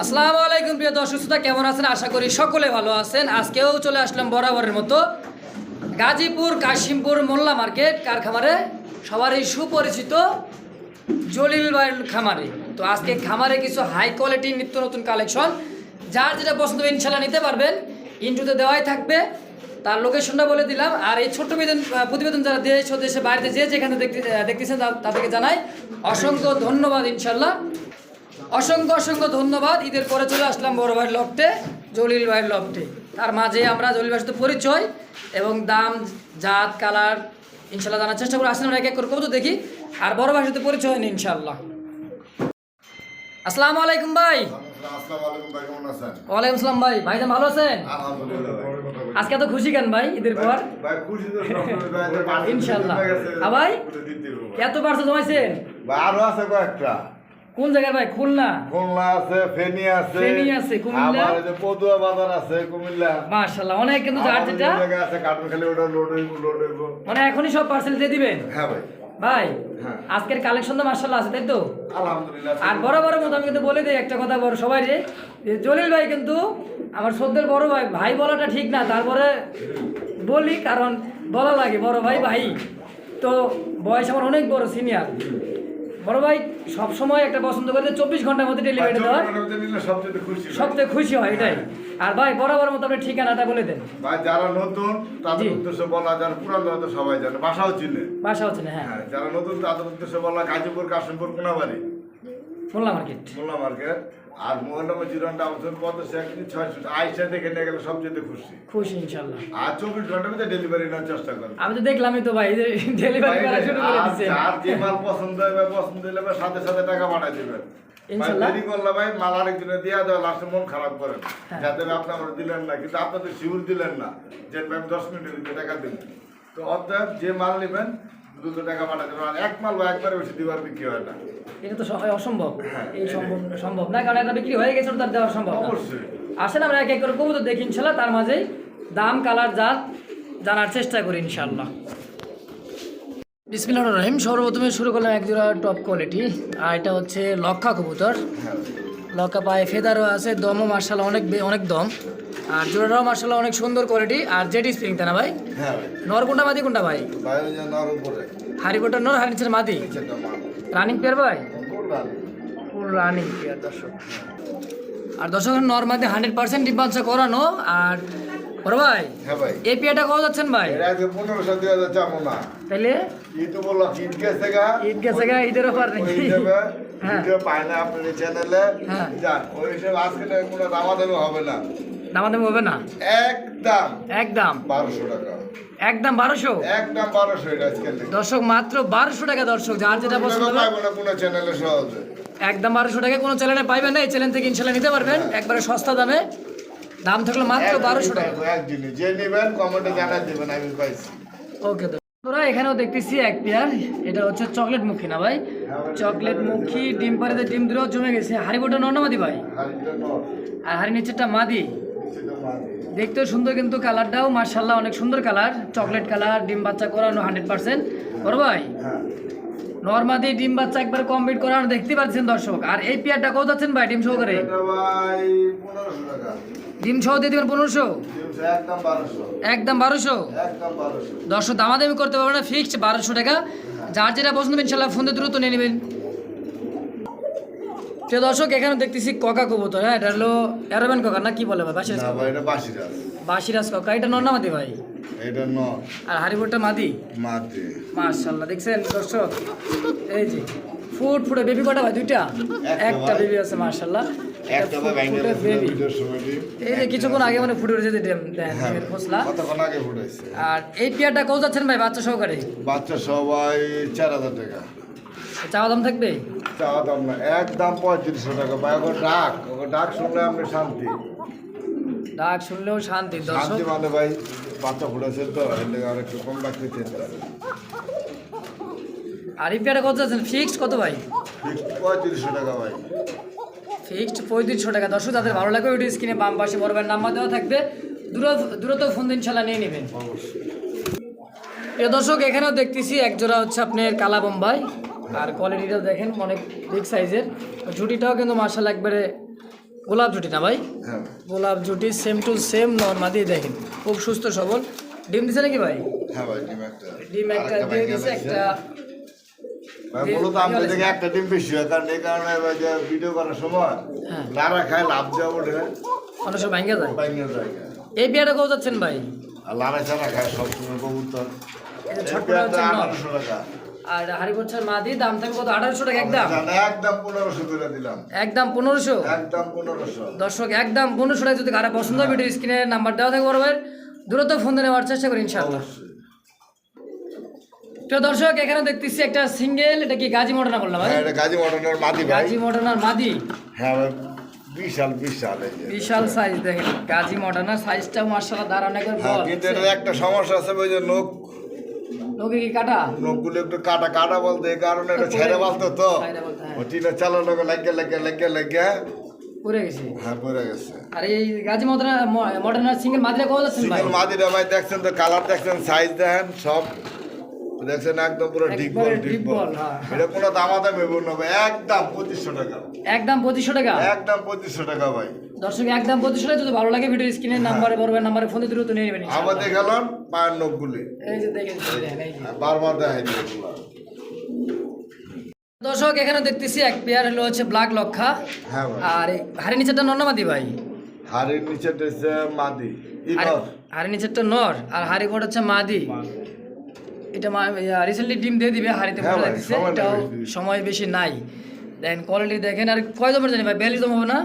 আসসালামু আলাইকুম প্রিয় দর্শক শ্রোতা, কেমন আছেন? আশা করি সকলে ভালো আছেন। আজকেও চলে আসলাম বরাবরের মতো গাজীপুর কাশিমপুর মোল্লা মার্কেট কারখামারে, সবারই সুপরিচিত জলিল ভাইয়ের খামারে। তো আজকে খামারে কিছু হাই কোয়ালিটি নিত্য নতুন কালেকশন, যার যেটা পছন্দ হবে ইনশাল্লাহ নিতে পারবেন। ইন্টুতে দেওয়াই থাকবে, তার লোকেশনটা বলে দিলাম। আর এই ছোট্ট প্রতিবেদন যারা দেশ ও দেশে বাইরে যে যেখানে দেখতেছেন তাদেরকে জানাই অসংখ্য ধন্যবাদ। ইনশাল্লাহ অসংখ্য ধন্যবাদ। ঈদের পরে চলে আসলাম বড় ভাইয়ের লফটে, জলিল ভাইয়ের লফটে। তার মাঝে আমরা জলিল ভাইয়ের সাথে পরিচয় এবং দাম, জাত, কালার ইনশাল্লাহ জানার চেষ্টা করে। আসলে আমরা এক এক করে কবুতর দেখি, আর বড় ভাইয়ের সাথে পরিচয় হয়নি ইনশাল্লাহ। আসসালামু আলাইকুম ভাই। ওয়ালাইকুম আসসালাম ভাই। ভাইজান ভালো আছেন? আজকে এত খুশি কেন ভাই ঈদের পর? ইনশাল্লাহ। ভাই এত পার্সেল জমাইছেন? আরো আছে কয়েকটা। কোন জায়গায় ভাই? খুলনা আছে, ফেনী আছে, কুমিল্লা, আমার যে পদুয়া বাজার আছে কুমিল্লা। মাশাআল্লাহ অনেক, কিন্তু যার যেটা আছে কার্টুন খালি ওটা লোড হইব। মানে এখনই সব পার্সেল দিয়ে দিবেন? হ্যাঁ ভাই। ভাই হ্যাঁ, আজকের কালেকশন তো মাশাআল্লাহ আছে, তাই তো? আলহামদুলিল্লাহ। আর বরাবরের মতো আমি কিন্তু বলে দিই একটা কথা বড় সবাই, যে জলিল ভাই কিন্তু আমার শ্রদ্ধের বড় ভাই। ভাই বলাটা ঠিক না, তারপরে বলি কারণ বলা লাগে বড় ভাই। ভাই তো বয়স আমার অনেক বড়, সিনিয়র। বড় ভাই সবসময় একটা পছন্দ করে 24 ঘন্টার মধ্যে ডেলিভারি দেওয়ার সবচেয়ে খুশি হয়, এটাই। আর ভাই বরাবর মতো আপনি ঠিকানাটা বলে দেন। ভাই যারা নতুন তাদের উদ্দেশ্যে বলা, যারা পুরানো তো সবাই জানে, বাসাও চিনে। হ্যাঁ। যারা নতুন তাদের উদ্দেশ্যে বলা, গাজীপুর কাশিমপুর কোনাবাড়ি মোল্লা মার্কেট। আর মোবাইল নম্বর 0 আইসা দেখে নিয়ে গেলে সবচেয়ে খুশি ইনশাল্লাহ। আর 24 ঘন্টার মধ্যে ডেলিভারি নেওয়ার চেষ্টা করবে। আমি তো দেখলামই তো ভাই, ডেলিভারি করা শুরু করে দিয়েছে। আর যে মাল পছন্দ হলে সাথে সাথে টাকা পাঠিয়ে দিবেন ইনশাআল্লাহ। দেরি করলে ভাই মাল আরেকজনে দিয়ে দেওয়া, লাস্টে মন খারাপ করেন, যাতে আপনি আমার দিলেন না, কিন্তু আপনি তো শিওর দিলেন না যে আমি 10 মিনিটের ভিতরে টাকা দেবেন। তো অতএব যে মাল নেবেন দ্রুত টাকা পাঠিয়ে দেবেন। আর এক মাল বা একবারে বেশি দিবার বিক্রি হয় না, এটা তো অসম্ভব। এই সম্ভব না, কারণ একটা বিক্রি হয়ে গেছে, তার দেওয়া সম্ভব অবশ্যই। আসেন আমরা এক এক করে কবুতর দেখি ইনশাল্লাহ, তার মাঝে দাম, কালার, জাত জানার চেষ্টা করি ইনশাল্লাহ। বিসমিল্লাহির রহিম। সর্বপ্রথমে শুরু করলাম একজোড়া টপ কোয়ালিটি, আর এটা হচ্ছে লক্ষা কবুতর। লক্ষা পায়ে ফেদারও আছে, দমও মার্শাল্লাহ অনেক দম, আর জোড়াটাও মার্শাল্লাহ অনেক সুন্দর কোয়ালিটি। আর জেটি স্প্রিং, তাই না ভাই? নর কোনটা মাদি কোনটা ভাই? হারিবোটার নর, হারি নিচের মাদি। রানিং পেয়ার ভাই, ফুল রানিং পেয়ার দর্শক। আর দর্শক নর মাদি 100% ডিম্বাংশ করানো। আর বড় ভাই এই পেয়ারটা কত যাচ্ছেন ভাই? 1500 দেওয়া যাচ্ছে না, তাইলে ঈদ বললো ঈদ গেছে গা, ঈদের অফার নেই। ভিডিও পায় না আপনার চ্যানেলে, যান ওই হিসেবে আজকে কোনো দামাদামি হবে না। দামাদামি হবে না, একদম 1200 টাকা। একদম 1200, একদম 1200 এটা আজকে দর্শক, মাত্র 1200 টাকা। দর্শক যার যেটা পছন্দ হবে পাবো না কোনো চ্যানেলে সহজে, একদম 1200 টাকা কোনো চ্যানেলে পাইবেন না। এই চ্যানেল থেকে ইনশাআল্লাহ নিতে পারবেন একবারে সস্তা দামে। দাম থাকলো মাত্র 1200 টাকা। এক জিনিস যে নেবেন কমেন্টে জানাই দিবেন, আমি পাইছি। ওকে তোরা এখানেও দেখতেছি এক পেয়ার, এটা হচ্ছে চকলেট মুখী না ভাই? চকলেট মুখী, ডিম পাড়িতে ডিম দুটো জমে গেছে। হাড়িবোটা নর না মাদি ভাই? আর হাড়ি নিচেরটা মাদি। দেখতেও সুন্দর, কিন্তু কালারটাও মার্শাল্লাহ অনেক সুন্দর কালার, চকলেট কালার, ডিম বাচ্চা করানো 100%। বড় ভাই নরমাদি ডিম বাচ্চা একবার কমপ্লিট করানো দেখতে পাচ্ছেন দর্শক। আর এই পেয়ারটা কত যাচ্ছেন ভাই ডিম সহকারে? ডিম সহ দিয়ে দেবেন 1500, একদম 1200। দর্শক দামাদামি করতে পারবেন না, ফিক্সড 1200 টাকা। যার যেটা পছন্দ ইনশাল্লাহ ফোন দিয়ে দ্রুত নিয়ে নেবেন। তো দর্শক এখানে দেখতেছি ককা কবুতর। হ্যাঁ, এটা হলো অ্যারাবিয়ান ককা না কি বলে ভাই? বাসিরাজ ককা। এটা নর না মাদি ভাই? এটা নর। আর হারিবোরটা মাদি? মাদি। মাশাআল্লাহ দেখছেন দর্শক, এই যে ফুটে বেবি কটা ভাই? দুইটা, একটা বেবি আছে মাশাআল্লাহ। একটা ফুটে বেবি, এই যে কিছুক্ষণ আগে মানে ফুটে উঠেছে ডিমের খোসলা, কতক্ষণ আগে ফুটেছে। আর এই পেয়ারটা কত যাচ্ছেন ভাই বাচ্চা সহকারে? বাচ্চা সবাই 4000 টাকা। চাওয়া দাম থাকবে? চাওয়া দাম না, একদম 3500 টাকা ভাই। ডাক শুনলে আপনি শান্তি, ডাক শুনলেও শান্তি শান্তি মানে ভাই। বাচ্চা ফুটেছে তো আর একটু কম রাখতে চেষ্টা। আর এই পেয়ারটা কত যাচ্ছেন ফিক্সড কত ভাই? ফিক্সড 3500 টাকা ভাই। ফিক্সড 3500 টাকা। দর্শক যাদের ভালো লাগবে ওই স্ক্রিনে বাম পাশে বড় ভাইয়ের নাম্বার দেওয়া থাকবে, দূরত্ব ফোন দিন ইনশাল্লাহ নিয়ে নেবেন। প্রিয় দর্শক এখানেও দেখতেছি এক জোড়া হচ্ছে আপনার কালা বোম্বাই, আর কোয়ালিটিটা দেখেন অনেক বিগ সাইজের। ঝুটিটাও কিন্তু মার্শাল একবারে গোলাপ জুটি না ভাই? হ্যাঁ গোলাপ জুটি সেম টু সেম নর্মাদি দেখেন, খুব সুস্থ সবল। ডিম দিছে নাকি ভাই? হ্যাঁ ভাই ডিম একটা দিয়ে দিছে একটা। ভাই মূলত আমরা থেকে একটা ডিম বেশি হয়, কারণ এই কারণে ভাই যে ভিডিও করার সময় হ্যাঁ লারা খায় লাভ দেওয়া ওঠে অনেক সময় ভাঙ্গা যায়। বাইঙ্গা যায়। এই পেয়ারটা কত যাচ্ছেন ভাই? আর লারা ছাড়া খায় সবসময় কবুতর। এই যে এই ছোটটা পেয়ারটা হচ্ছে নর। 1800 টাকা। আর হাড়ি বছর মাদি দাম থাকবে কত? 1800 টাকা একদম। একদম 1500 করে দিলাম। একদম 1500। একদম 1500। দর্শক একদম 1500 টাকা। যদি কারা পছন্দ হয় ভিডিও স্ক্রিনে নাম্বার দেওয়া থাকবে বড় ভাইয়ের, দ্রুত ফোন দিয়ে নেওয়ার চেষ্টা করি ইনশাআল্লাহ। অবশ্যই। তো দর্শক এখানে দেখতেছি একটা সিঙ্গেল, এটা কি গাজী মডার্না বললাম ভাই? হ্যাঁ এটা গাজী মডার্নের মাদি ভাই। গাজী মডার্নার মাদি। হ্যাঁ ভাই বিশাল বিশাল এই যে। বিশাল সাইজ দেখেন, গাজী মডার্নার সাইজটা মাশাআল্লাহ দারুণ একবার হ্যাঁ বল। কিন্তু এটার একটা সমস্যা আছে ওই যে লোকে কি কাটা? নখগুলো একটু কাটা কাটা বলতে এই কারণে এটা ছেড়ে বলতো তো ছাইরা বলতে, হ্যাঁ। ও টিনের চালার লোক লাগে পড়ে গেছে। হ্যাঁ পড়ে গেছে। আর এই গাজী মডার্নার সিঙ্গেল মাদিরা কত যাচ্ছেন ভাই? সিঙ্গেল মাদিরা ভাই দেখছেন তো, কালার দেখছেন, সাইজ দেখেন, সব দেখছেন একদম পুরো ডিপ বল একবারে ডিপ deep বল। ball, হ্যাঁ। এটা কোনো দামাদামি হবে না ভাই, একদম 2500 টাকা। একদম 2500 টাকা। একদম 2500 টাকা ভাই। দর্শক একদম 2500 টাকা। যদি ভালো লাগে ভিডিও স্ক্রিনের নাম্বারে বড় নাম্বারে ফোন দিয়ে দ্রুত নিয়ে নেবেন ইনশাআল্লাহ। আমাদের গেলাম পায়ের নখগুলি এই যে দেখেন, এই যে। বারবার দেখাই দিয়ে এগুলো। দর্শক এখানে দেখতেছি এক পেয়ার হলো হচ্ছে ব্ল্যাক লক্ষা। হ্যাঁ ভাই আর এই হাড়ি নিচেরটা নর না মাদি ভাই? হাড়ির নিচে হচ্ছে মাদি হাড়ি নিচেরটা নর আর হাড়ি পড়ে হচ্ছে মাদি। এটা রিসেন্টলি ডিম দিয়ে দিবে, হাড়িতে হ্যাঁ পড়ে ভাই, যাচ্ছে। সময় নাই এটাও বেশি। সময় বেশি নাই। দেখেন কোয়ালিটি দেখেন। আর কয় দমের জানি ভাই? 42 দম হবে না?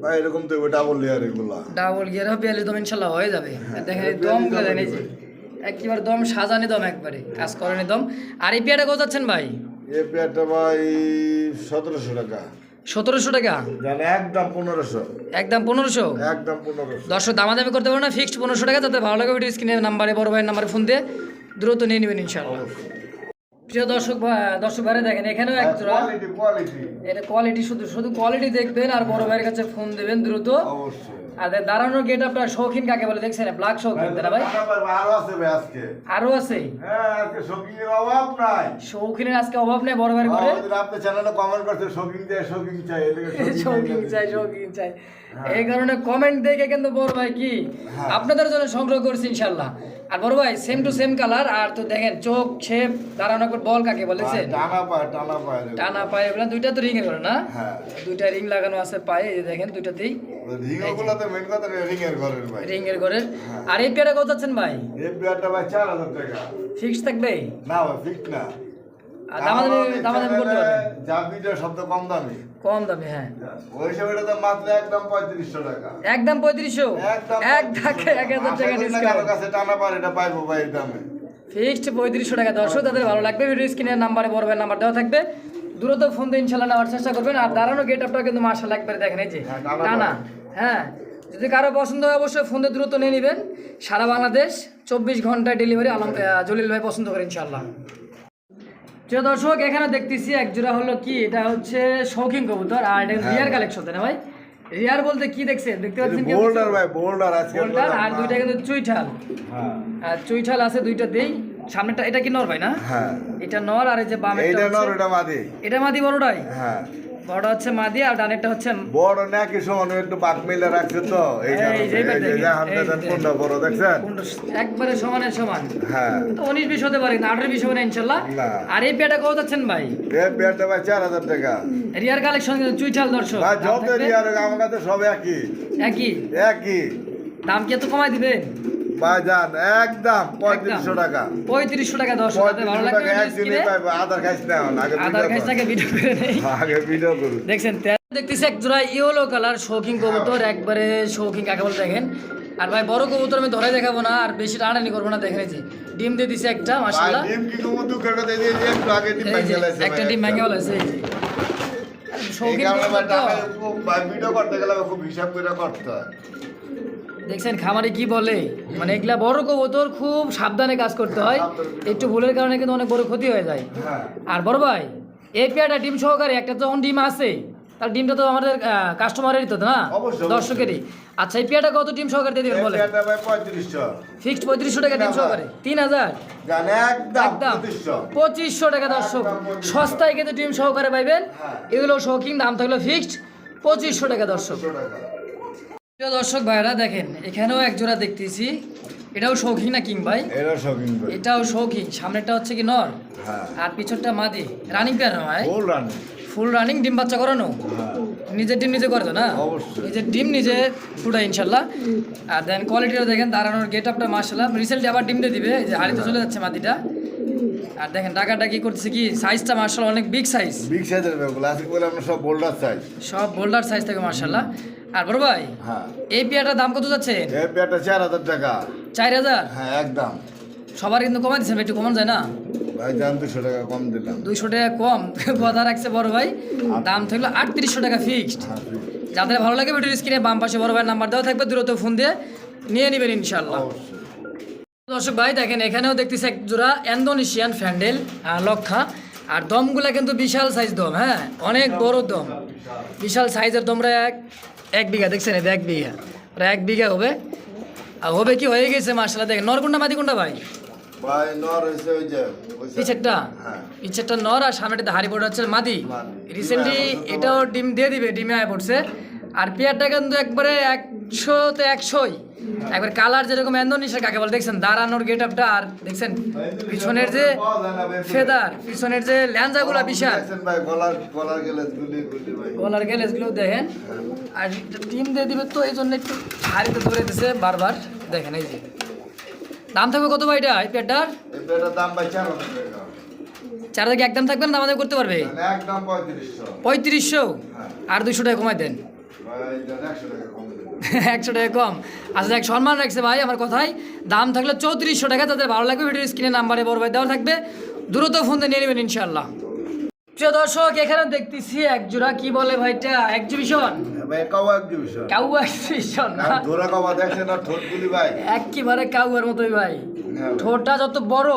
ভাই এরকম তো ডাবল লেয়ার এগুলা। ডাবল গিয়ার হবে 42 দম ইনশাল্লাহ হয়ে যাবে। আর দেখেন এই 42 দম দম দেখেন, এই যে একেবারে দম সাজানি দম, একবারে কাজ করেনি দম। আর এই পেয়ারটা কত যাচ্ছেন ভাই? এই পেয়ারটা ভাই 1700 টাকা। 1700 টাকা। জানে একদম 1500। একদম 1500। একদম 1500। দর্শক দামাদামি করতে পারবো না, ফিক্সড 1500 টাকা। যাতে ভালো লাগে ভিডিও স্ক্রিনের নাম্বারে বড় ভাইয়ের নাম্বারে ফোন দিয়ে দ্রুত নিয়ে নেবেন ইনশাআল্লাহ। প্রিয় দর্শক ভাইরা দেখেন এখানেও এক জোড়া। কোয়ালিটি এটা কোয়ালিটি, শুধু কোয়ালিটি দেখবেন আর বড় ভাইয়ের কাছে ফোন দেবেন দ্রুত। অবশ্যই। আর দাঁড়ানোর গেট আপনার শৌখিন কাকে বলে দেখছেন? ব্ল্যাক শৌখিন তারা ভাই। আরো আছে ভাই আজকে। আরো আছে। হ্যাঁ আজকে শৌখিনের অভাব নাই। শৌখিনের আজকে অভাব নেই বড় ভাইয়ের ঘরে। আমাদের আপনি চ্যানেলে কমেন্ট করতে শৌখিন চাই শৌখিন চাই এদিকে শৌখিন চাই। এই কারণে কমেন্ট দেখে কিন্তু বড় ভাই কি আপনাদের জন্য সংগ্রহ করছি ইনশাআল্লাহ। আর বড় ভাই সেম টু সেম কালার। আর তো দেখেন চোখ শেপ দাঁড়ানো বল কাকে বলেছে? টানা পায়ে এগুলো দুইটা তো রিং এর করে না? হ্যাঁ দুইটা রিং লাগানো আছে পায়ে, এই যে দেখেন দুইটাতেই রিংগুলো তো মেন কথা রিং এর ঘরের ভাই। রিং এর করে। আর এই পেয়ারা কত যাচ্ছেন ভাই? এই পেয়ারটা ভাই 4000 টাকা। ফিক্স থাকবে? না ভাই ফিক্স না। আর দামাদামি করতে পারবেন? যা ভিডিও সব তো কম দামি। কম দামে, হ্যাঁ। ওই সময়টা তো মাত্র একদম 3500 টাকা। একদম 3500। একদম এক ধাক্কা 1000 টাকা ডিসকাউন্ট। কারো কাছে টানা পারে এটা পাইবো ভাই এই দামে। ফিক্সড 3500 টাকা। দর্শক তাদের ভালো লাগবে ভিডিও স্ক্রিনের নাম্বারে বড় ভাইয়ের নাম্বার দেওয়া থাকবে, দ্রুত ফোন দিয়ে ইনশাআল্লাহ নেওয়ার চেষ্টা করবেন। আর দাঁড়ানো গেট আপটা কিন্তু মাশাআল্লাহ একবারে দেখেন, এই যে টানা। হ্যাঁ যদি কারো পছন্দ হয় অবশ্যই ফোন দিয়ে দ্রুত নিয়ে নেবেন। সারা বাংলাদেশ 24 ঘন্টায় ডেলিভারি জলিল ভাই পছন্দ করে ইনশাআল্লাহ। প্রিয় দর্শক এখানে দেখতেছি এক জোড়া হলো কি, এটা হচ্ছে শৌখিন কবুতর। আর এটা রিয়ার কালেকশন তাই না ভাই? রিয়ার বলতে কি দেখছেন? দেখতে পাচ্ছেন কি? বোল্ডার ভাই বোল্ডার আজকে বোল্ডার। আর দুইটা কিন্তু চুইঠাল। হ্যাঁ আর চুইঠাল আছে দুইটাতেই। সামনেটা এটা কি নর ভাই না? হ্যাঁ এটা নর। আর এই যে বামেরটা এইটা নর হচ্ছে এটা মাদি। এটা মাদি বড়টাই। হ্যাঁ বড় হচ্ছে মাদি আর ডানেরটা হচ্ছে বড় না কি সমান একটু বাক মিলে রাখছে তো এই এই যে এবার দেখেন, কোনটা বড় দেখছেন? একবারে সমানের সমান। হ্যাঁ তো 19-20 হতে পারে না, 18-20 হবে না ইনশাআল্লাহ। না। আর এই পেয়ারটা কত যাচ্ছেন ভাই? এই পেয়ারটা ভাই 4000 টাকা। রিয়ার কালেকশন কিন্তু চুইঠাল দর্শক। ভাই দাম যত থাকবে রিয়ার আমার কাছে সব একই একই একই দাম। কি এত কমাই দিবেন ভাই জান? একদম 3500 টাকা। 3500 টাকা। দর্শক তাদের ভালো 3500 লাগবে টাকা একদিনে পাইবো। আধার খাইছ না আগে আধার কাছ থেকে ভিডিও করে নেই। আগে ভিডিও করুন। দেখছেন দেখতেছি এক জোড়া ইয়েলো কালার শৌখিন কবুতর, একবারে শৌখিন কাকে বলে দেখেন। আর ভাই বড় কবুতর আমি ধরে দেখাবো না, আর বেশি টানাটানি করবো না। দেখেন এই যে ডিম দিয়ে দিছে একটা ভাই মাশাআল্লাহ। ডিম কি কম দুঃখের কথা দিয়ে যে একটু আগে ডিম এই ভাঙে যে লাইছে একটা ডিম ভাঙে বলেছে এই যে এই শৌখিন কারণে ভাই কবুতর তো। টাকা খুব ভাই ভিডিও করতে গেলে খুব হিসাব করে করতে হয়। দেখছেন খামারে কি বলে, মানে এগুলা বড় কবুতর খুব সাবধানে কাজ করতে হয়। একটু ভুলের কারণে কিন্তু অনেক বড় ক্ষতি হয়ে যায়। হ্যাঁ আর বড় ভাই এই পেয়ারটা ডিম সহকারে একটা যখন ডিম আছে তার ডিমটা তো আমাদের কাস্টমারেরই তো না, অবশ্যই, দর্শকেরই। আচ্ছা এই পেয়ারটা কত ডিম সহকারে দিয়ে দিবেন বলে? এটা ভাই 3500। ফিক্সড 3500 টাকা ডিম সহকারে। 3000 জান একদম একদম 2500। 2500 টাকা। দর্শক একদম 2500 সস্তায় কিন্তু ডিম সহকারে পাইবেন। হ্যাঁ। এগুলো শৌখিন, দাম থাকলো ফিক্সড 2500 টাকা দর্শক। 2500 টাকা। প্রিয় দর্শক ভাইরা দেখেন এখানেও এক জোড়া দেখতেছি, এটাও শৌখিন না কিং ভাই? এটা শপিং করে। এটাও শৌখিন, সামনেটা হচ্ছে কি নর হ্যাঁ। আর পিছনটা মাদি, রানিং পেয়ার নয়? Full running. ফুল রানিং, ডিম বাচ্চা করানো? হ্যাঁ। নিজের ডিম নিজে করে তো না? অবশ্যই। নিজের ডিম নিজে ফুটাই ইনশাল্লাহ। আর দেন কোয়ালিটিটা দেখেন, দাঁড়ানোর গেট আপটা মাশাল্লাহ। রিসেন্টলি আবার ডিম দিয়ে দিবে, এই যে হাড়িতে চলে যাচ্ছে মাদিটা। আর দেখেন টাকাটা কি করতেছে কি, সাইজটা মাশাল্লাহ অনেক বিগ সাইজ, বিগ সাইজের বেগুলো আজকে বলে আমরা সব বোল্ডার সাইজ। সব বোল্ডার সাইজ থেকে মাশাল্লাহ। আর বড় ভাই হ্যাঁ। এই পেয়ারটার দাম কত যাচ্ছে? এই পেয়ারটা 4000 টাকা। 4000? হ্যাঁ একদম। সবার কিন্তু কমাই দিচ্ছেন, একটু কমান যায় না? ভাই দাম 200 টাকা কম দিলাম। 200 টাকা কম কথা রাখছে বড় ভাই। দাম থাকলো 3800 টাকা ফিক্সড। হ্যাঁ, যাদের ভালো লাগে ভিডিওর স্ক্রিনে বাম পাশে বড় ভাইয়ের নাম্বার দেওয়া থাকবে, দ্রুত ফোন দিয়ে নিয়ে নেবেন ইনশাল্লাহ। অবশ্যই। দর্শক ভাই দেখেন এখানেও দেখতেছি এক জোড়া ইন্দোনেশিয়ান ফ্যান্ডেল লক্ষা। আর দমগুলা কিন্তু বিশাল সাইজ দম, হ্যাঁ অনেক বড় দম, বিশাল সাইজের তোমরা এক বিঘা দেখছেন, এটা 1 বিঘা, প্রায় 1 বিঘা হবে। আর হবে কি হয়ে গেছে মাশাআল্লাহ। দেখেন নর কোনটা মাদি কোনটা ভাই? ভাই নর হইছে ওই যে পিছেরটা? হ্যাঁ। পিছেরটা নর আর সামনেটা হাড়ি পড়ে হচ্ছে মাদি। মাদি। রিসেন্টলি এটাও ডিম দিয়ে দিবে, ডিমে আয় পড়ছে। আর পেয়ারটা কিন্তু একবারে 100-তে 100ই, একবার কালার যেরকম ইন্দোনেশিয়া কাকে বলে দেখছেন, দাঁড়ানোর গেট আপটা, আর দেখছেন পিছনের যে ফেদার, পিছনের যে ল্যাঞ্জাগুলা বিশাল, দেখছেন ভাই গলার গেলে গুলি ভাই। গলার গ্যালেজগুলো দেখেন। আর ডিম দিয়ে দিবে তো এই জন্য একটু হাড়িতে ধরে দিছে বারবার। দেখেন এই যে দাম থাকবে কত ভাই এটা এই পেয়ারটার? এই পেয়ারটার দাম ভাই 4000 টাকা। 4 থেকে একদম থাকবে না, দামাদামি করতে পারবে? মানে একদম 3500। 3500? হ্যাঁ। আর 200 টাকা কমাই দেন। ভাই এটা 100 টাকা কম দিলাম। 100 টাকা কম। আচ্ছা দেখ সম্মান রাখছে ভাই আমার কথায়। দাম থাকলে 3400 টাকা। যাদের ভালো লাগবে ভিডিও স্ক্রিনে নাম্বারে বড় ভাই দেওয়া থাকবে, দ্রুত ফোন দিয়ে নিয়ে নেবেন ইনশাল্লাহ। প্রিয় দর্শক এখানে দেখতেছি এক জোড়া, কি বলে ভাইটা, এক্সিবিশন? ভাই কাওয়া এক্সিবিশন। কাউয়া এক্সিবিশন না? আর ধরা কাওয়া দেখছেন না ঠোঁটগুলি ভাই? একেবারে কাউয়ার মতোই ভাই। হ্যাঁ ভাই। ঠোঁটটা যত বড়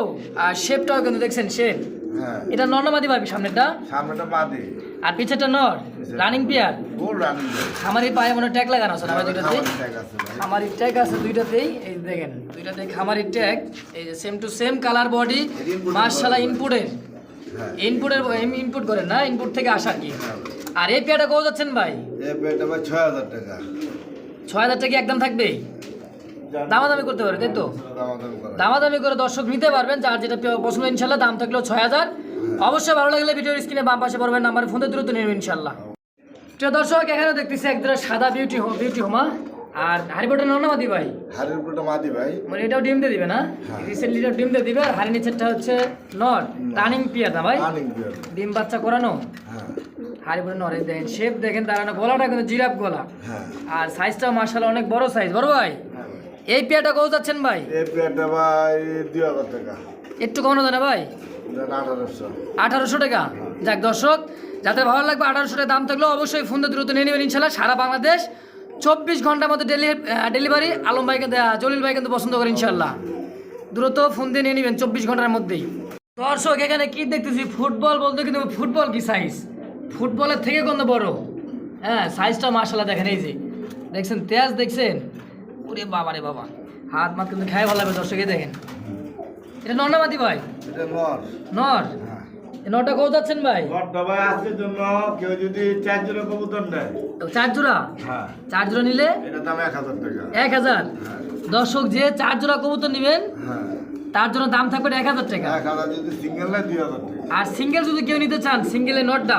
আর শেপটাও কিন্তু দেখছেন শেপ। হ্যাঁ। এটা নর্মাদি ভাই সামনেটা, সামনেটা মাদি আর পিছেরটা নর রানিং পেয়ার। ফুল রানিং ভাই। খামারি পায়ে মনে ট্যাগ লাগানো আছে না ভাই দুইটাতেই? খামারের tag আছে ভাই। খামারি ট্যাগ আছে দুইটাতেই, এই দেখেন দুইটাতেই খামারি ট্যাগ। এই যে same to same colour body মাশাআল্লাহ। ইনপুটের হ্যাঁ। ইনপুট করেন না, ইনপুট থেকে আসা কি। আর এই পেয়ারটা কত যাচ্ছেন ভাই? এই পেয়ারটা ভাই 6000 টাকা। 6000 টাকা একদম থাকবে, দামাদামি করতে পারবে তাই তো? দামাদামি করা। দামাদামি করে দর্শক নিতে পারবেন, যার যেটা পছন্দ ইনশাল্লাহ। দাম থাকলেও 6000। অবশ্যই ভালো লাগলে ভিডিওর স্ক্রিনে বাম পাশে পড়বেন নাম্বার, ফোন দিয়ে দ্রুত নেবেন ইনশাল্লাহ। প্রিয় দর্শক এখানে দেখতেছি এক জোড়া সাদা বিউটি হোমা। আর হারিবোটা নর্মাদি ভাই, হাড়ির উপরটা মাদি ভাই। মানে এটাও ডিম দিয়ে দিবে না? রিসেন্টলি এটাও ডিম দিয়ে দিবে। আর হাড়ি নিচেরটা হচ্ছে নর রানিং পিয়ার না ভাই? Running pair. ডিম বাচ্চা করানো। হ্যাঁ। হাড়িবোটা নরে দেখেন শেপ দেখেন, দাঁড়ানো গলাটা কিন্তু জিরাফ গলা। হ্যাঁ। আর সাইজটাও মাশাআল্লাহ অনেক বড় সাইজ। বড় ভাই হ্যাঁ ভাই। এই পেয়ারটা কত যাচ্ছেন ভাই? এই পেয়ারটা ভাই 2000 টাকা। একটু কমানো যায় না ভাই? এটা 1800। 1800 টাকা। যাক দর্শক যাদের ভালো লাগবে 1800 টাকা দাম থাকলেও অবশ্যই ফোন দিয়ে দ্রুত নিয়ে নেবেন ইনশাল্লাহ। সারা বাংলাদেশ 24 ঘন্টার মধ্যে ডেলিভারি। আলম ভাই কিন্তু জলিল ভাই কিন্তু পছন্দ করে ইনশাল্লাহ, দ্রুত ফোন দিয়ে নিয়ে নেবেন 24 ঘন্টার মধ্যেই। দর্শক এখানে কি দেখতেছি, ফুটবল বলতে কিন্তু ফুটবল কি সাইজ, ফুটবলের থেকে কিন্তু বড়। হ্যাঁ সাইজটা মাশাআল্লাহ দেখেন, এই যে দেখছেন তেজ দেখছেন, ওরে বাবা রে বাবা, হাত মাত কিন্তু খায় ভালো লাগবে দর্শক। এই দেখেন এটা নর্নামাদি ভাই? এটা নর। নর। হ্যাঁ। এই নরটা কত যাচ্ছেন ভাই? নরটা ভাই আজকের জন্য কেউ যদি 4 জোড়া কবুতর নেয়। 4 জোড়া? হ্যাঁ। 4 জোড়া নিলে এটা দাম 1000 টাকা। 1000? হ্যাঁ। দর্শক যে 4 জোড়া কবুতর নেবেন হ্যাঁ। তার জন্য দাম থাকবে 1000 টাকা। 1000 যদি সিঙ্গেল নেয় 2000 টাকা। আর সিঙ্গেল যদি কেউ নিতে চান, সিঙ্গেলের নটটা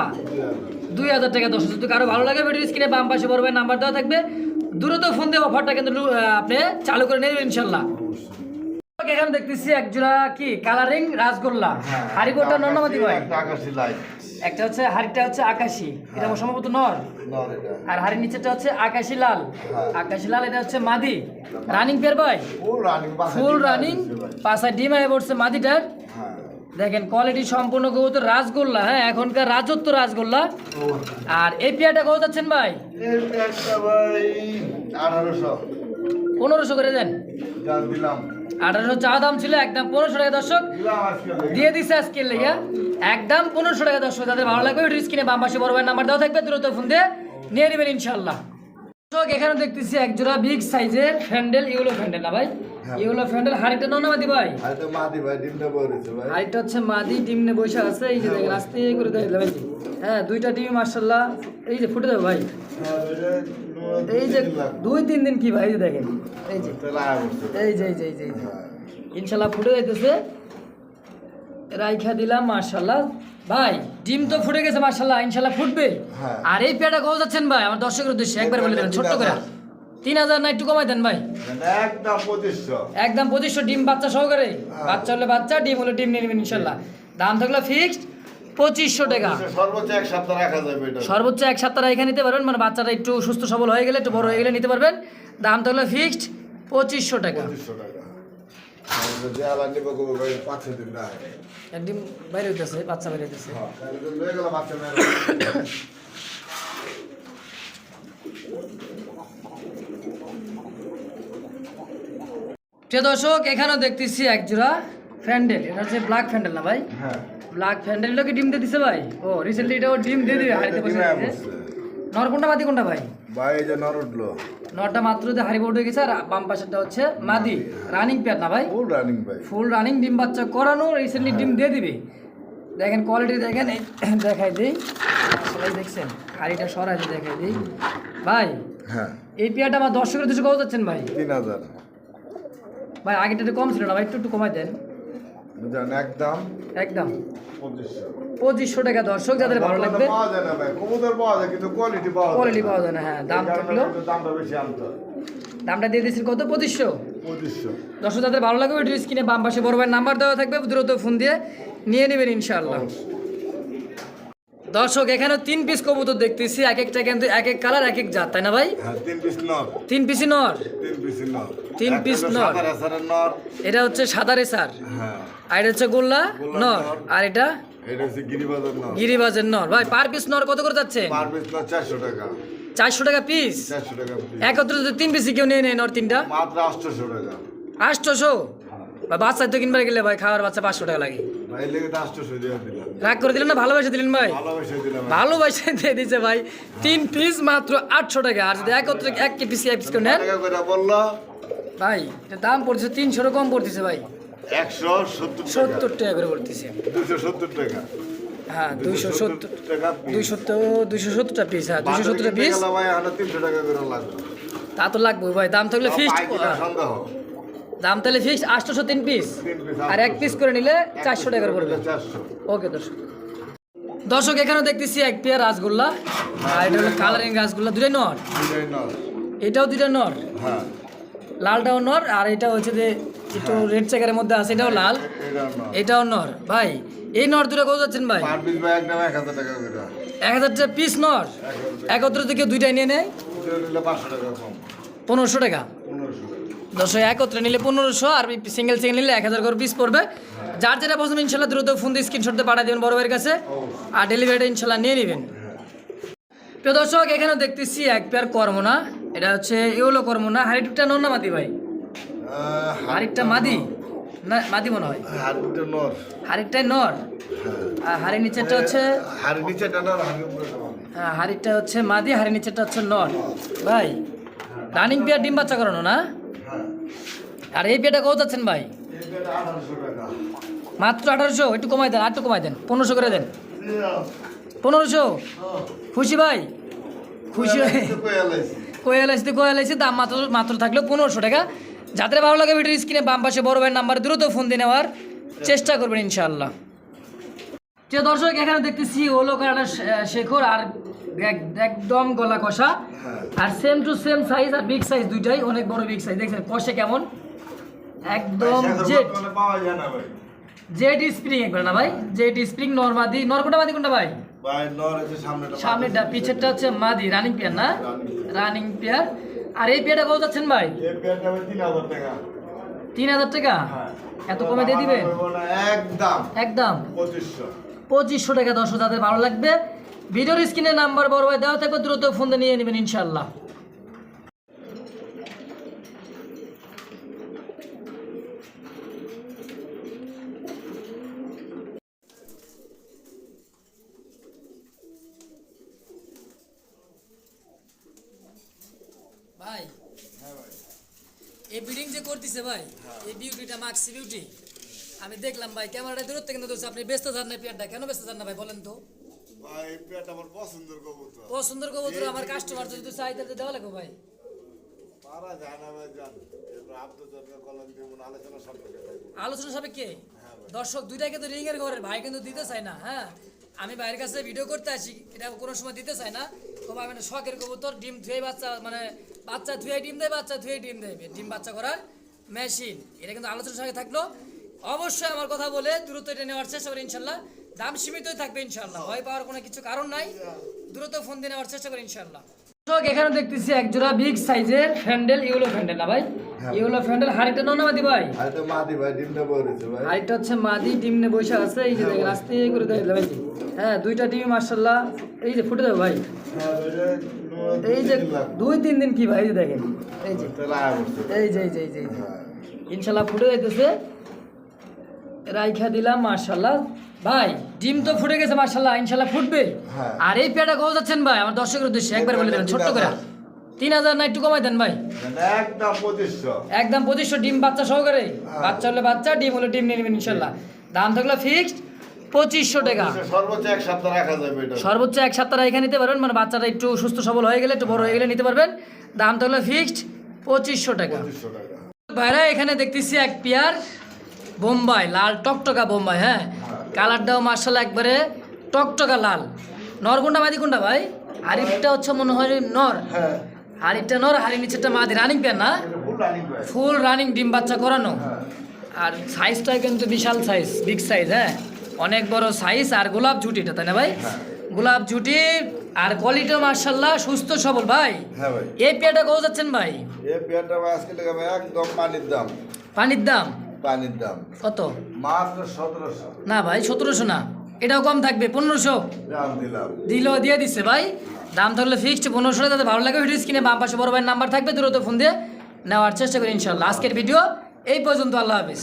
2000 টাকা। দর্শক যদি কারো ভালো লাগে ভিডিও স্ক্রিনে বাম পাশে বড় ভাই নাম্বার দেওয়া থাকবে, দ্রুত ফোন দিয়ে অফারটা কিন্তু আপনি চালু করে নেবেন ইনশাল্লাহ। এখানে দেখতেছি এক জোড়া কি কালারিং রাসগোল্লা। হাড়িবোটা নর্নামাদি ভাই? আকাশি লাইট। একটা হচ্ছে হাড়িটা হচ্ছে আকাশি, এটা সম্ভবত নর। নর এটা। আর হাড়ির নিচেটা হচ্ছে আকাশি লাল। আকাশি লাল এটা হচ্ছে মাদি। রানিং পেয়ার ভাই? Full running. ফুল রানিং, পাশা ডিম আয় পড়ছে মাদিটার। হ্যাঁ। দেখেন কোয়ালিটি সম্পূর্ণ কবুতর রাসগোল্লা। হ্যাঁ এখনকার রাজত্ব রাসগোল্লা। আর এই পেয়ারটা কত যাচ্ছেন ভাই? এই একটা ভাই 1800। 1500 করে দেন। জান দিলাম। 1800 চা দাম ছিল, একদম 1500 টাকা দর্শক দিলাম আজকে দিয়ে দিচ্ছে আজকে লেগে, একদম 1500 টাকা দর্শক। যাদের ভালো লাগবে ভিডিও স্ক্রিনে বাম পাশে বড় ভাই নাম্বার দেওয়া থাকবে, দ্রুত ফোন দিয়ে নিয়ে নেবেন ইনশাল্লাহ। দর্শক এখানে দেখতেছি এক জোড়া বিগ সাইজের ফ্যান্ডেল, ইউলো ফ্যান্ডেল না ভাই? ইউলো ফ্যান্ডেল। হাড়িটা নর্নামাদি ভাই? আর তো মাদি ভাই ডিমটা বলেছে ভাই। হাড়িটা হচ্ছে মাদি, ডিমনে বসে আছে। এই যে দেখেন আস্তে করে দেখে ভাই, হ্যাঁ দুইটা ডিম মাশাআল্লাহ এই যে ফুটে যাবে ভাই হ্যাঁ, এটা এই যে 2-3 দিন কি ভাই এই যে দেখেন এই যে তেলা করছে। এই যে এই যে এই যে এই যে। ইনশাআল্লাহ ফুটে যাইতেছে রাইখা দিলাম মাশাআল্লাহ ভাই ডিম তো ফুটে গেছে মাশাআল্লাহ ইনশাআল্লাহ ফুটবে হ্যাঁ। আর এই পেয়াটা কত যাচ্ছেন ভাই আমার দর্শকের উদ্দেশ্যে একবার বলে দেন ছোট্ট করে 3000 না একটু কমাই দেন ভাই একদম 2500। একদম 2500 ডিম বাচ্চা সহকারে বাচ্চা হলে বাচ্চা ডিম হলে ডিম নিয়ে নেবেন ইনশাআল্লাহ দাম থাকলো ফিক্সড 2500 টাকা সর্বোচ্চ এক সপ্তাহ রাখা যাবে এটা। সর্বোচ্চ এক সপ্তাহ এখানে নিতে পারবেন মানে বাচ্চাটা একটু সুস্থ সবল হয়ে গেলে একটু বড় হয়ে গেলে নিতে পারবেন দাম থাকলো ফিক্সড 2500 টাকা 2500 টাকা। আর যে আলা নিব গো ভাই 5 দিন না। এক ডিম বাইরে হইতেছে বাচ্চা বাইরে হইতেছে হ্যাঁ, তাহলে তো লয়ে গেল বাচ্চা মেরে। প্রিয় দর্শক এখানেও দেখতেছি এক জোড়া ফ্যান্ডেল এটা হচ্ছে ব্ল্যাক ফ্যান্ডেল না ভাই হ্যাঁ। ব্ল্যাক ফ্যান্ডেলটা কি ডিম দিয়ে দিছে ভাই ও রিসেন্টলি এটাও ডিম দিয়ে দিবে হাড়িতে বসে ডিমে দিছে। বসছে। নর কোনটা মাদি কোনটা ভাই ভাই এই যে নর উঠলো। নরটা মাত্র যে হাড়ি বোর্ড হয়ে গেছে আর বাম পাশেরটা হচ্ছে মাদি রানিং পেয়ার না ভাই ফুল রানিং ভাই। ফুল রানিং ডিম বাচ্চা করানো রিসেন্টলি ডিম দিয়ে দিবে দেখেন কোয়ালিটি দেখেন এই দেখাই দিই সবাই দেখছেন হাড়িটা সরাই দিয়ে দেখাই দিই ভাই হ্যাঁ। এই পেয়ারটা আমার দর্শকের দুশো কত যাচ্ছেন ভাই 3000। ভাই আগেটা একটু কম ছিল না ভাই একটু একটু কমাই দেন বুঝলেন একদম একদম 2500। 2500 টাকা দর্শক যাদের ভালো লাগবে পাওয়া যায় না ভাই, কবুতর পাওয়া যায় কিন্তু কোয়ালিটি পাওয়া যায় না। কোয়ালিটি পাওয়া যায় না হ্যাঁ দাম এই কারণে থাকলো একটু দামটা বেশি আনতে হয়। দামটা দিয়ে দিচ্ছি কত 2500 2500। দর্শক যাদের ভালো লাগবে ভিডিও স্ক্রিনে বাম পাশে বড় ভাইয়ের নাম্বার দেওয়া থাকবে দ্রুত ফোন দিয়ে নিয়ে নেবেন ইনশাআল্লাহ দর্শক এখানে 3 পিস কবুতর দেখতেছি এক একটা কিন্তু এক এক কালার এক এক জাত তাই না ভাই হ্যাঁ 3 পিস নর। 3 পিসই নর 3 পিস নর। 3 পিস একটা নর। সাদা রেসারের নর। এটা হচ্ছে সাদা রেসার হ্যাঁ। আর এটা হচ্ছে গোল্লা গোল্লা নর নর। আর এটা এটা হচ্ছে গিরিবাজার নর। গিরিবাজের নর ভাই পার পিস নর কত করে যাচ্ছে পার পিস নর 400 টাকা। 400 টাকা পিস 400 টাকা পিস। একত্রে যদি 3 পিসই কেউ নিয়ে নেয় নর তিনটা মাত্র 800 টাকা। 800 বা বাচ্চা তো কিনবার গেলে ভাই খাওয়ার বাচ্চা 500 টাকা লাগে ভাই লেগে তো 800 দিয়ে দিলাম। রাগ করে দিলেন না ভালোবাসা দিলেন ভাই ভালোবেসে দিলাম। ভালোবাসা দিয়ে দিচ্ছে ভাই 3 পিস মাত্র 800 টাকা আর যদি একত্রে এক পিস এক পিস করে নেন টাকা করে বললো ভাই এটা দাম পড়ছে 300 কম পড়তেছে ভাই 170 টাকা। 70 টাকা করে পড়তেছে 270 টাকা। হ্যাঁ 270 টাকা piece। 270টা পিস হ্যাঁ 270টা পিস গেলে ভাই আরো 300 টাকা করে লাগবে। তা তো লাগবে ভাই দাম থাকলে ফিক্সড পাইকিটা সন্দেহ। দাম তাহলে ফিক্সড 803 পিস 3 পিস আর এক পিস করে নিলে 400 টাকা করে পড়বে 400। ওকে দর্শক দর্শক এখানে দেখতেছি এক পেয়ার রাসগোল্লা আর এটা হলো কালারিং রাসগোল্লা দুটাই নর দুটাই নর। এটাও দুটা নর হ্যাঁ। লালটাও নর আর এটা হচ্ছে যে একটু রেড চেকারের মধ্যে আছে এটাও লাল এটা নর। এটাও নর ভাই এই নর দুটো কত যাচ্ছেন ভাই পার পিস ভাই একদম 1000 টাকা করে। 1000 টাকা পিস নর একত্রে থেকে দুইটাই নিয়ে নেয় দুটো নিলে 500 টাকা কম। 1500 টাকা 1500 টাকা। দর্শক একত্রে নিলে 1500 আর সিঙ্গেল সিঙ্গেল নিলে 1000 করে পিস পড়বে যার যেটা পছন্দ ইনশাল্লাহ দ্রুত ফোন দিয়ে স্ক্রিনশট দিয়ে পাঠিয়ে দেবেন বড় ভাইয়ের কাছে আর ডেলিভারিটা ইনশাল্লাহ নিয়ে নেবেন প্রিয় দর্শক এখানে দেখতেছি এক পেয়ার কর্মনা এটা হচ্ছে ইউলো কর্মনা হারিটুকটা নর না মাদি ভাই হারিকটা মাদি না মাদি মনে হয় হাড়িটা নর। হারিকটাই নর আর হাড়ির নিচেরটা হচ্ছে হাড়ি নিচেটা নর, হাড়ি উপরেটা নর। হাড়িটা হচ্ছে মাদি হাড়ির নিচেরটা হচ্ছে নর ভাই রানিং পেয়ার ডিম বাচ্চা করানো না হ্যাঁ। আর এই পেয়ারটা কত যাচ্ছেন ভাই এটা 1800 টাকা। মাত্র 1800 একটু কমাই দেন আর একটু কমাই দেন 1500 করে দেন 1500 খুশি ভাই খুশি হয়ে কোয়ালাইছি দাম মাত্র মাত্র থাকলো 1500 টাকা যাদের ভালো লাগে ভিডিও স্ক্রিনে বাম পাশে বড় ভাইয়ের নাম্বার দ্রুত ফোন দিয়ে নেওয়ার চেষ্টা করবেন ইনশাআল্লাহ যে দর্শক এখানে দেখতেছি ওলো কালার শেখর আর একদম গলা কষা আর সেম টু সেম সাইজ আর বিগ সাইজ দুইটাই অনেক বড় বিগ সাইজ দেখছেন কষে কেমন একদম জেট মানে পাওয়া যায় না ভাই। জেট স্প্রিং একবার না ভাই জেট স্প্রিং নরমাদি নরকোটা মাদি কোনটা ভাই ভাই নর আছে সামনেটা। সামনেটা পিছেরটা হচ্ছে মাদি রানিং পেয়ার না রানিং পেয়ার আর এই পেয়ারটা কত যাচ্ছেন ভাই এই পেয়ারটা ভাই 3000 টাকা। 3000 টাকা হ্যাঁ। এত কমে দিয়ে দিবেন একদম একদম 2500। 2500 টাকা দর্শক যাদের ভালো লাগবে ভিডিওর স্ক্রিনে নাম্বার বড় ভাই দেওয়া থাকবে দ্রুত ফোন দিয়ে নিয়ে নেবেন ইনশাআল্লাহ ভাই এই বিল্ডিং যে করতেছে ভাই এই বিউটিটা মাক্সি বিউটি আমি দেখলাম ভাই ক্যামেরাটা দূর থেকে ধরছে আপনি ব্যস্ত যান না পেয়ারটা কেন ব্যস্ত যান না ভাই বলেন তো ভাই পেট আমার পছন্দের কবুতর। পছন্দের কবুতর আমার কাস্টমার যদি চাই তাহলে দেওয়া লাগবে ভাই। পারা যায় না ভাই জান। এরপর আব্দুল জব্বার কলম দিয়ে মনে আলোচনা সাপেক্ষে থাকবে। আলোচনা সাপেক্ষে দর্শক দুইটা কিন্তু রিং এর ঘরের ভাই কিন্তু দিতে চায় না। হ্যাঁ আমি ভাইয়ের কাছে ভিডিও করতে আসি, এটা কোনো সময় দিতে চায় না। তো ভাই মানে শখের কবুতর, ডিম ধুয়ে বাচ্চা মানে বাচ্চা ধুয়ে ডিম দেয়, বাচ্চা ধুয়ে ডিম দেয়, ডিম বাচ্চা করার মেশিন। এটা কিন্তু আলোচনার সাথে থাকলো। অবশ্যই আমার কথা বলে দ্রুত এটা নেওয়ার চেষ্টা করি ইনশাল্লাহ। দাম সীমিতই থাকবে ইনশাল্লাহ, ভয় পাওয়ার কোনো কিছু কারণ নাই। দ্রুত ফোন দিয়ে নেওয়ার চেষ্টা করি ইনশাল্লাহ। এখানে দেখতেছি এক জোড়া বিগ সাইজের ফ্যান্ডেল, ইউলো ফ্যান্ডেল না ভাই? ইউলো ফ্যান্ডেল। হাড়িটা নন মাদি ভাই? হাড়িটা মাদি ভাই, ডিমটা বইছে ভাই। হাড়িটা হচ্ছে মাদি, ডিমনে বসে আছে। এই যে দেখেন আস্তে করে দেখলে ভাই। হ্যাঁ দুইটা ডিম মাশাআল্লাহ এই যে ফুটে যাবে ভাই। এই যে 2-3 দিন কি ভাই, এই যে দেখেন এই যে এই যে এই যে এই যে ইনশাআল্লাহ ফুটে যাইতেছে। রাইখা দিলাম মাশাআল্লাহ ভাই। ডিম তো ফুটে গেছে মাশাআল্লাহ, ইনশাআল্লাহ ফুটবে। আর এই পেয়াটা কত যাচ্ছেন ভাই আমার দর্শকের উদ্দেশ্যে একবার বলে দেবেন ছোট্ট করে? 3000 না একটু কমাই দেন ভাই? একদম 2500। একদম 2500 ডিম বাচ্চা সহকারে। বাচ্চা হলে বাচ্চা, ডিম হলে ডিম নিয়ে নেবেন ইনশাআল্লাহ। দাম থাকলো ফিক্সড 2500 টাকা। সর্বোচ্চ 1 সপ্তাহ রাখা যাবে এটা। সর্বোচ্চ 1 সপ্তাহ রেখে নিতে পারবেন, মানে বাচ্চাটা একটু সুস্থ সবল হয়ে গেলে, একটু বড় হয়ে গেলে নিতে পারবেন। দাম থাকলো ফিক্সড 2500 টাকা। 2500 টাকা। ভাইরা এখানে দেখতেছি এক পেয়ার বোম্বাই, লাল টকটকা বোম্বাই। হ্যাঁ কালারটাও মার্শাল একবারে টকটকা লাল। নর কোনটা মাদি কোনটা ভাই? আরিফটা হচ্ছে মনে হয় নর। হ্যাঁ হাড়িটা নর, হাড়ি নিচেটা মাদি। রানিং পেয়ার না? এটা ফুল রানিং ভাই। ফুল রানিং ডিম বাচ্চা করানো। আর সাইজটা কিন্তু বিশাল সাইজ, বিগ সাইজ। হ্যাঁ অনেক বড় সাইজ। আর গোলাপ ঝুটিটা তাই না ভাই? গোলাপ ঝুটি আর কোয়ালিটিও মার্শাল্লাহ সুস্থ সবল ভাই। হ্যাঁ ভাই। এই পেয়ারটা কত যাচ্ছেন ভাই? এই পেয়ারটা ভাই আজকে লেগে ভাই একদম পানির দাম। পানির দাম? পানির দাম কত? মাত্র 1700। না ভাই 1700 না, এটাও কম থাকবে। 1500 দাম দিলাম। দিয়ে দিচ্ছে ভাই। দাম তাহলে ফিক্সড 1500। তাতে ভালো লাগে ভিডিও স্ক্রিনে বাম পাশে বড় ভাইয়ের নাম্বার থাকবে, দ্রুত ফোন দিয়ে নেওয়ার চেষ্টা করি ইনশাল্লাহ। আজকের ভিডিও এই পর্যন্ত, আল্লাহ হাফিজ।